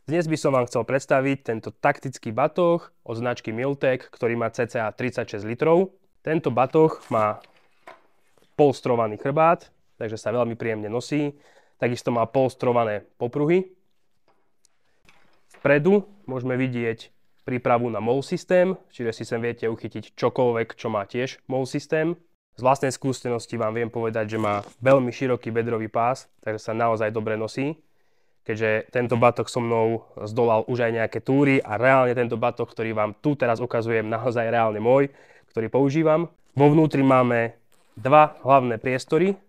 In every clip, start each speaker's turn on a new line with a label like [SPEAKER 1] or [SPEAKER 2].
[SPEAKER 1] Dnes by som vám chcel predstaviť tento taktický batoh od značky Milltek, ktorý má cca 36 litrov. Tento batoh má polstrovaný chrbát, takže sa veľmi príjemne nosí. Takisto má polstrované popruhy. Vpredu môžeme vidieť prípravu na MOL systém, čiže si sem viete uchytiť čokoľvek, čo má tiež MOL systém. Z vlastnej skúsenosti vám viem povedať, že má veľmi široký bedrový pás, takže sa naozaj dobre nosí. Keďže tento batoh so mnou zdolal už aj nejaké túry a reálne tento batoh, ktorý vám tu teraz ukazujem, naozaj reálne môj, ktorý používam. Vo vnútri máme dva hlavné priestory,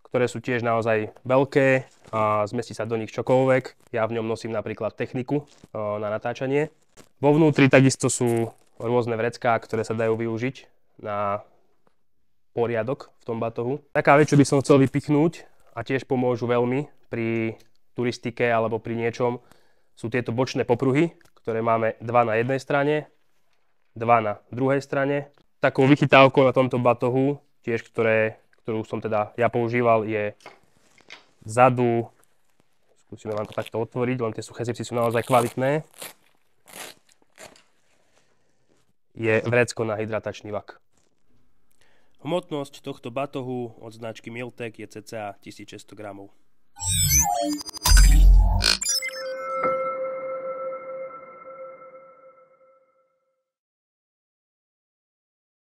[SPEAKER 1] ktoré sú tiež naozaj veľké a zmestí sa do nich čokoľvek. Ja v ňom nosím napríklad techniku na natáčanie. Vo vnútri takisto sú rôzne vrecká, ktoré sa dajú využiť na poriadok v tom batohu. Taká vec, čo by som chcel vypichnúť a tiež pomôžu veľmi pri turistike alebo pri niečom, sú tieto bočné popruhy, ktoré máme dva na jednej strane, dva na druhej strane. Takou vychytávkou na tomto batohu, tiež ktorú som teda ja používal, je vzadu, skúsime vám to takto otvoriť, len tie suché zipsy sú naozaj kvalitné, je vrecko na hydratačný vak. Hmotnosť tohto batohu od značky Milltek je cca 1600 gramov.